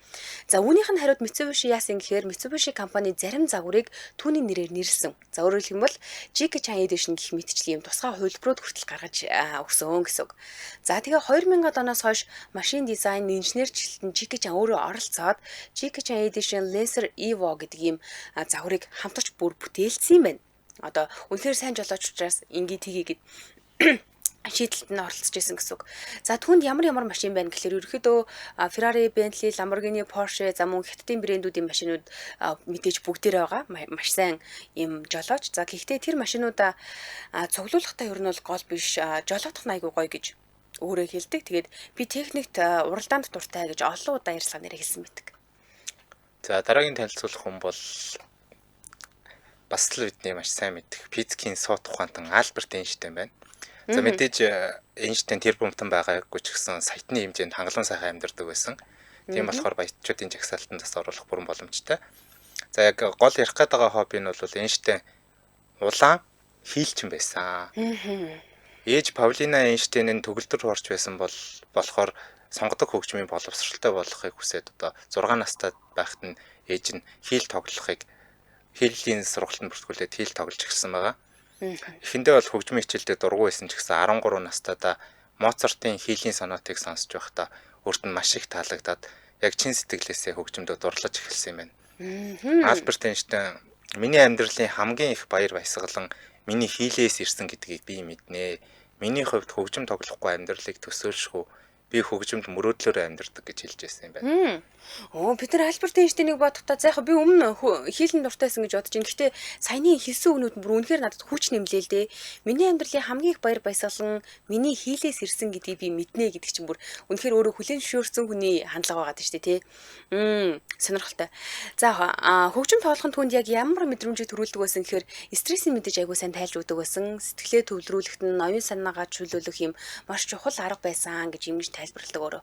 За үүнийх нь хариуд Mitsubishi яасан гэхээр Mitsubishi компани зарим загварыг түүний нэрээр нэрлсэн. За өөрөөр хэлбэл Jackie Chan Edition гэх мэтчлийн юм тусгай хувилбарууд хүртэл гаргаж өгсөн гэсэн үг. За тэгээ 2000-ад оноос хойш машин дизайн инженерчлэлтэн Jackie Chan өөрөө оролцоод Jackie Chan Edition Lancer Evo гэдэг ийм загварыг хамтарч бүр бүтээлсэн юм байна. Одоо үнэхээр сайн жолооч учраас ингээд тгийгээд шийдэлд нь оролцож исэн гэсэн үг. За түүнд ямар машин байна гэхээр ерөөхдөө Ferrari, Bentley, Lamborghini, Porsche за мөн хятадын брэндүүдийн машинууд мэдээж бүгдээрээ байгаа. Маш сайн юм жолооч. За гэхдээ тэр машинуудаа цуглуулгатай ер нь бол гол биш. Жолоодох нь айгүй гоё гэж өөрөө хэлдэг. Тэгээд би техникт уралдаанд дуртай гэж олон удаа ярьслага нэрээ хэлсэн мэдэг.
За дараагийн танилцуулах хүн бол бас л бидний маш сайн мэддэг физикийн сууд ухаантан Альберт Эйнштейн байна. За мэдээж Эйнштейн тэр бумтан байгаагүй ч гэсэн саятны хэмжээнд хангалуун сайхан амьдардаг байсан. Тийм болохоор баячуудын жагсаалтанд бас оруулах бүрэн боломжтой. За яг гол ярих гээд байгаа хобби нь бол Эйнштейн улаан хийлчин байсан. Ээж Паулина Эйнштейн төгөлдөр орж байсан болохоор сонгодог хөгжмийн боловсралтай болохыг хүсээд одоо 6 настай байхад нь ээж нь хийл тоглохыг хийлийн сургалтанд бүртгүүлээд хийл тоглож эхэлсэн байгаа. Эхэндээ бол хөгжмийн хичээлдээ дургүй байсан ч гэсэн 13 настайдаа Моцартын хийлийн сонатыг сонсож байхдаа өөрт нь маш их таалагдаад яг чин сэтгэлээсээ хөгжмөдөө дурлаж эхэлсэн юм байна. Альберт Эйнштейн миний амьдралын хамгийн их баяр баясгалан миний хийлээс ирсэн гэдгийг би мэднэ. Миний хувьд хөгжим тоглохгүй амьдралыг төсөөлшгүй би хөгжимд мөрөөдлөөр амьдардаг гэж хэлж байсан юм байна.
Бид нар Альберт Эйнштейнийг бодохдоо за яг би өмнө хийлэн дуртайсан гэж бодож байна. Гэхдээ саяны хэлсэн үгнүүд нь бүр үнэхээр надад хүч нэмлээ л дээ. Миний амьдралын хамгийн их баяр баясгалан миний хийлээс ирсэн гэдгийг би мэднэ гэдэг чинь бүр үнэхээр өөрөө хүлээн зөвшөөрсөн хүний хандлага байгаа шүү дээ, тий. Сонирхолтой. За хөгжим тоглохын түүнд яг ямар мэдрэмжийг төрүүлдэг байсан гэхээр стрессийн мэдээж айгуу сайн тайлж өгдөг байсан. Сэтгэлээ төвлөрүүлэхэд нь оюун санаагаа чөлөөлөх юм маш чухал арга байсан гэж ингэж тайлбарладаг өөрөө.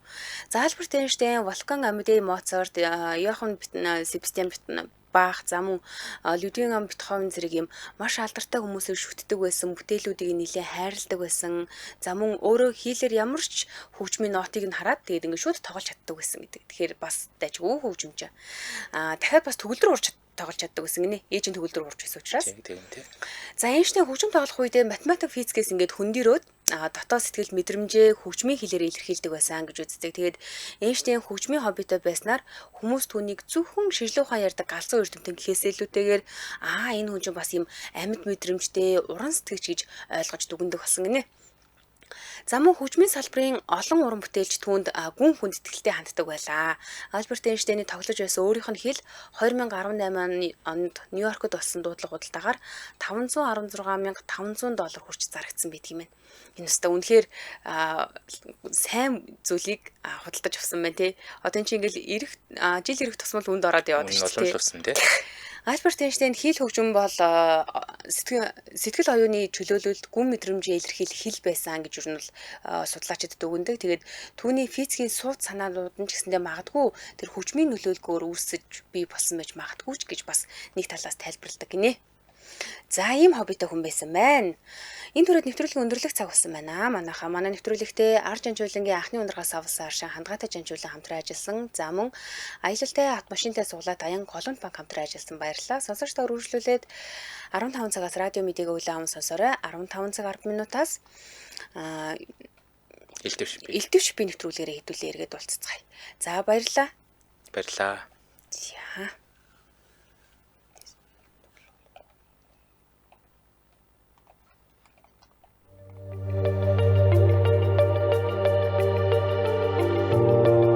За Альберт Эйнштейн, Wolfgang Amadeus Mozart, Johann Sebastian Bach, за мөн Людвиг van Beethoven зэрэг юм маш алдартай хүмүүсийг шүтдэг байсан, бүтээлүүдийг нэлээд хайрладаг байсан. За мөн өөрөө хийлээр ямар ч хөгжмийн нотыг нь хараад тэгээд ингээд шууд тоглож чаддаг байсан гэдэг. Тэгэхээр бас дайггүй хөгжимч. Дахиад бас төгөлдөр урж тоглож чаддаг гэсэн гинэ. Ээж нь төгөлдөр урж байсан учраас.
Тийм.
За Эйнштейн хөгжим тоглох үедээ математик физикээс ингээд хөндөрөөд дотоод сэтгэл мэдрэмжээ хөгжмийн хэлээр илэрхийлдэг байсан гэж үздэг. Тэгээд Эйнштейн хөгжмийн хоббитой байснаар хүмүүс түүнийг зөвхөн шижлүү ухаан ярьдаг галзуу эрдэмтэн гэхээс илүүтэйгээр энэ хүн чинь бас юм амьд мэдрэмжтэй уран сэтгэгч гэж ойлгож дүгндэг болсон гинэ. За мөн хөгжмийн салбарын олон уран бүтээлч түүнд гүн хүндэтгэлтэй ханддаг байлаа. Альберт Эйнштейний тоглож байсан өөрийнх нь хэл 2018 онд Нью-Йоркод болсон дуудлага худалдаагаар $516,500 хүрч зарагдсан байдаг юм байна. Энэ өстө үнэхээр сайн зүйлийг худалдаж авсан байна тий. Одоо энэ чинь ингээл жил ирэх тусмал үнд ороод яваад шүү дээ. Альберт Эйнштейн хийл хөгжим бол сэтгэл оюуны чөлөөлөлд гүн мэдрэмжээ илэрхийлэх хэл байсан гэж юу нь судлаачид дүгнэдэг. Тэгээд түүний физикийн сууд санаанууд нь ч гэсэндээ магадгүй тэр хөгжмийн нөлөөлгөөр үүсэж бий болсон байж магадгүй ч гэж бас нэг талаас тайлбарладаг гинэ. За ийм хоббитой хүн байсан байна. Энэ түрээд нэвтрүүлгийн өндөрлөх цаг болсон байна. Манай нэвтрүүлэгтээ Ар Жанжуулангийн анхны ундрагаас авсан аршин хандгаатай жанжуулан хамтран ажилласан. За мөн аялалтай автомашинтай суглаад аян Колумб банк хамтран ажилласан баярлалаа. Сонсогчдоо үргэлжлүүлээд 15 цагаас радио мэдээг өглөө сонсоорой. 15 цаг 10 минутаас элдвш би нэвтрүүлгээрээ хэдүүлээ эргээд уулзцгаая. За баярлалаа.
Баярлалаа.
За